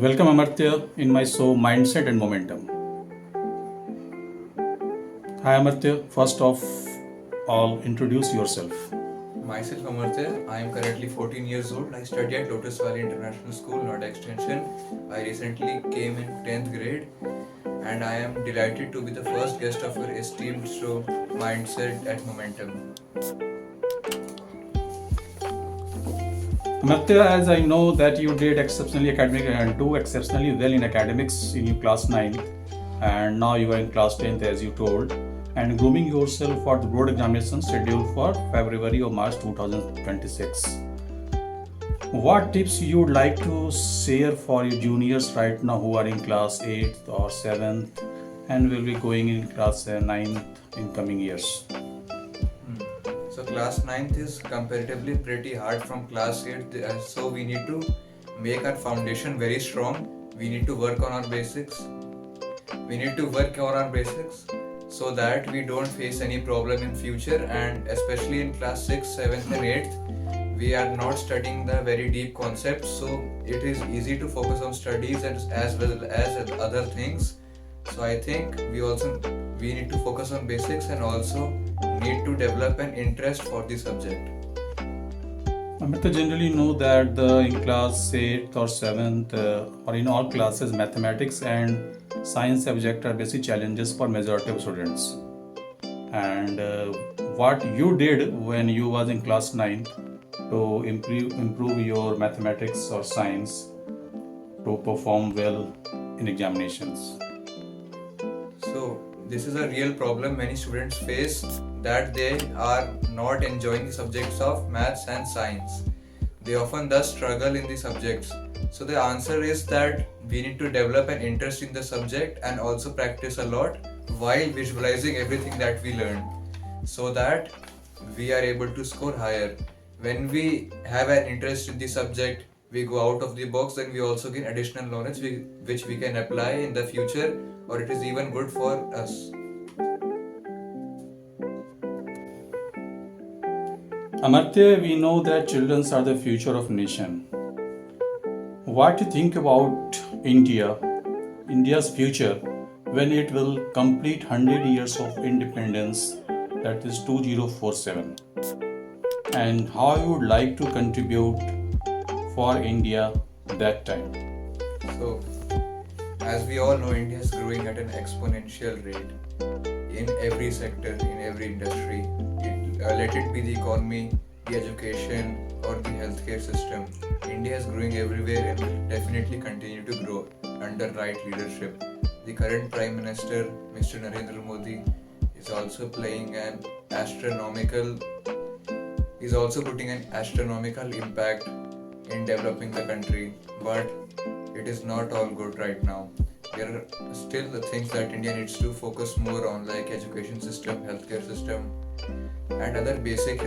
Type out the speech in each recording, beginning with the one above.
Welcome Amartya in my show Mindset and Momentum. Hi Amartya, first of all introduce yourself. Myself Amartya, I am currently 14 years old. I study at Lotus Valley International School, Noida Extension. I recently came in 10th grade and I am delighted to be the first guest of your esteemed show Mindset and Momentum. Amartya, as I know that you did exceptionally academic and do exceptionally well in academics in your class 9 and now you are in class 10th as you told and grooming yourself for the board examination scheduled for February or March 2026. What tips you would like to share for your juniors right now who are in class 8th or 7th and will be going in class 9th in coming years? So class 9th is comparatively pretty hard from class 8th, so we need to make our foundation very strong. We need to work on our basics. So that we don't face any problem in future, and especially in class 6, 7th and 8th we are not studying the very deep concepts, so it is easy to focus on studies as well as other things. So I think we need to focus on basics and also need to develop an interest for the subject. Amrita generally know that in class 8th or 7th or in all classes mathematics and science subject are basic challenges for majority of students. And what you did when you was in class 9 to improve your mathematics or science to perform well in examinations? So this is a real problem many students face, that they are not enjoying the subjects of maths and science. They often thus struggle in the subjects. So the answer is that we need to develop an interest in the subject and also practice a lot while visualizing everything that we learn, so that we are able to score higher. When we have an interest in the subject, we go out of the box, then we also gain additional knowledge which we can apply in the future, or it is even good for us. Amartya, we know that children are the future of nation. What do you think about India's future when it will complete 100 years of independence, that is 2047? And how you would like to contribute for India that time? So, as we all know, India is growing at an exponential rate in every sector, in every industry. Let it be the economy, the education, or the healthcare system. India is growing everywhere and will definitely continue to grow under right leadership. The current Prime Minister, Mr. Narendra Modi, is also putting an astronomical impact in developing the country, but it is not all good right now. There are still the things that India needs to focus more on, like education system, healthcare system, and other basic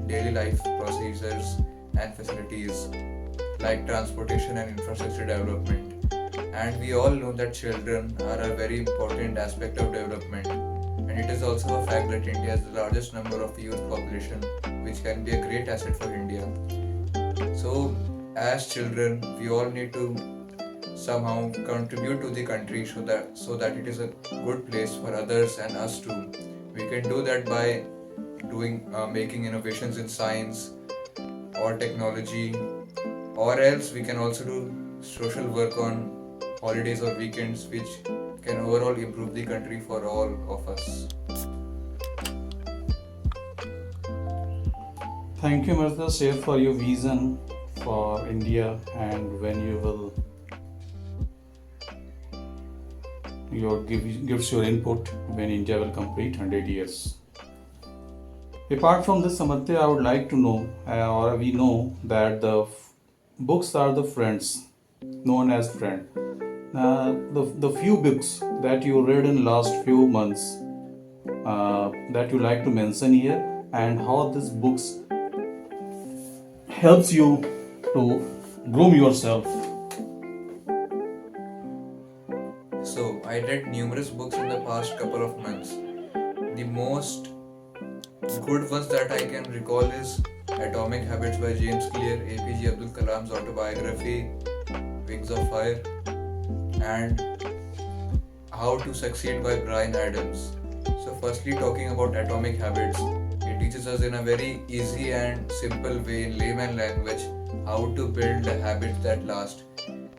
daily life procedures and facilities like transportation and infrastructure development. And we all know that children are a very important aspect of development, and it is also a fact that India has the largest number of youth population, which can be a great asset for India. So as children, we all need to somehow contribute to the country so that it is a good place for others and us too. We can do that by making innovations in science or technology, or else we can also do social work on holidays or weekends, which can overall improve the country for all of us. Thank you, Martha, share for your vision for India and when you will gives your input when India will complete 100 years. Apart from this, Amartya, I would like to know, or we know that books are the friends, known as friend. The few books that you read in last few months that you like to mention here, and how these books helps you to groom yourself. So I read numerous books in the past couple of months. The most good ones that I can recall is Atomic Habits by James Clear, APJ Abdul Kalam's autobiography, Wings of Fire, and How to Succeed by Brian Adams. So, firstly, talking about Atomic Habits, it teaches us in a very easy and simple way in layman language how to build habits that last.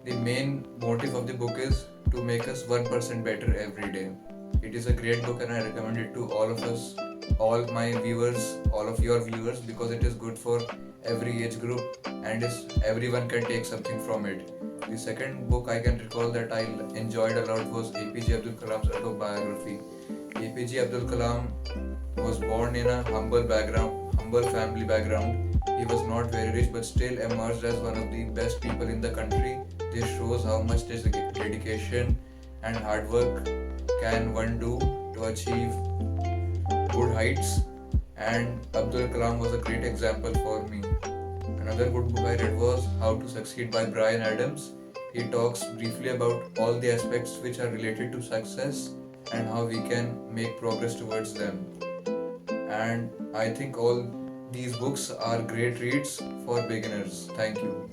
The main motive of the book is to make us 1% better every day. It is a great book and I recommend it to all of us, all my viewers, all of your viewers, because it is good for every age group and everyone can take something from it. The second book I can recall that I enjoyed a lot was APJ Abdul Kalam's autobiography. APJ Abdul Kalam was born in a humble family background. He was not very rich but still emerged as one of the best people in the country. This shows how much dedication and hard work can one do to achieve good heights, and Abdul Kalam was a great example for me. Another good book I read was How to Succeed by Brian Adams. He talks briefly about all the aspects which are related to success and how we can make progress towards them. And I think all these books are great reads for beginners. Thank you.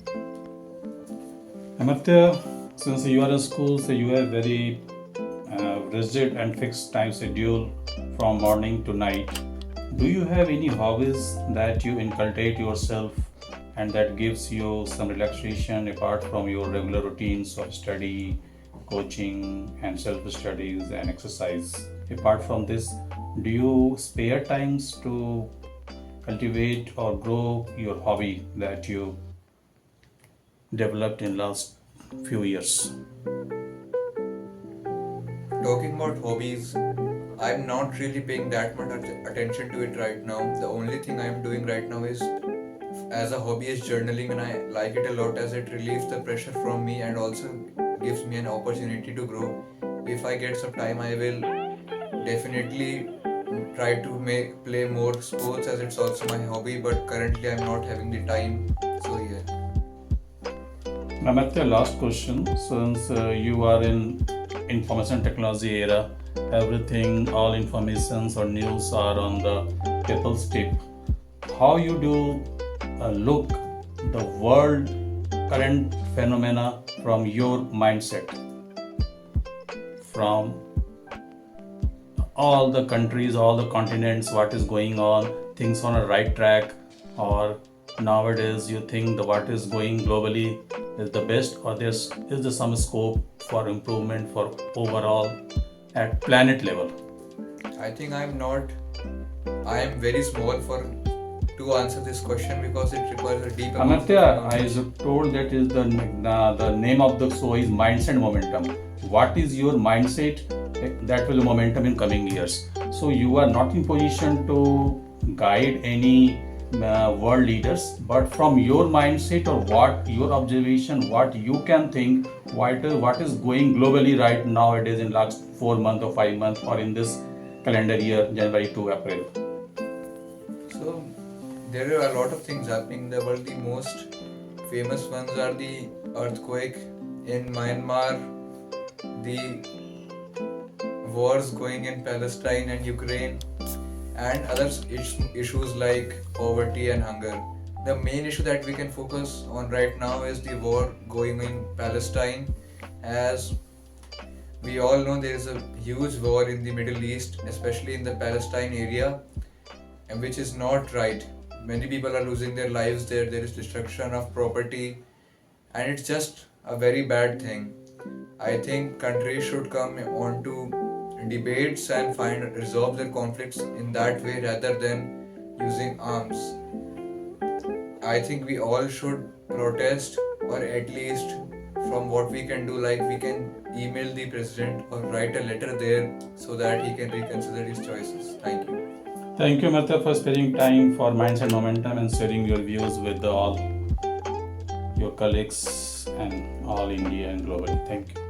Amartya, since you are in school, so you have very rigid and fixed time schedule from morning to night. Do you have any hobbies that you inculcate yourself and that gives you some relaxation apart from your regular routines of study, coaching, and self-studies and exercise? Apart from this, do you spare times to cultivate or grow your hobby that you developed in last few years? Talking about hobbies, I'm not really paying that much attention to it right now. The only thing I'm doing right now is, as a hobby, is journaling, and I like it a lot as it relieves the pressure from me and also gives me an opportunity to grow. If I get some time, I will definitely try to play more sports as it's also my hobby, but currently I'm not having the time. So yeah. Amartya, last question. Since you are in information technology era, everything, all informations or news are on the people's tip. How you do look the world current phenomena from your mindset, from all the countries, all the continents, what is going on, things on a right track, or nowadays you think the what is going globally is the best, or is there some scope for improvement for overall at planet level? I think I am very small to answer this question because it requires a deep amount of Amartya, I knowledge. was told that is the name of the show is mindset momentum. What is your mindset that will momentum in coming years? So you are not in position to guide any world leaders, but from your mindset or what your observation, what you can think, what is going globally right nowadays in last 4 months or 5 months or in this calendar year January to April. So there are a lot of things happening in the world. The most famous ones are the earthquake in Myanmar, the wars going in Palestine and Ukraine, and other issues like poverty and hunger. The main issue that we can focus on right now is the war going in Palestine. As we all know, there is a huge war in the Middle East, especially in the Palestine area, and which is not right. Many people are losing their lives there. There is destruction of property, and it's just a very bad thing. I think countries should come on to debates and resolve their conflicts in that way rather than using arms. I think we all should protest, or at least from what we can do, like we can email the president or write a letter there so that he can reconsider his choices. Thank you. Thank you, Amartya, for sparing time for mindset momentum and sharing your views with all your colleagues and all India and globally. Thank you.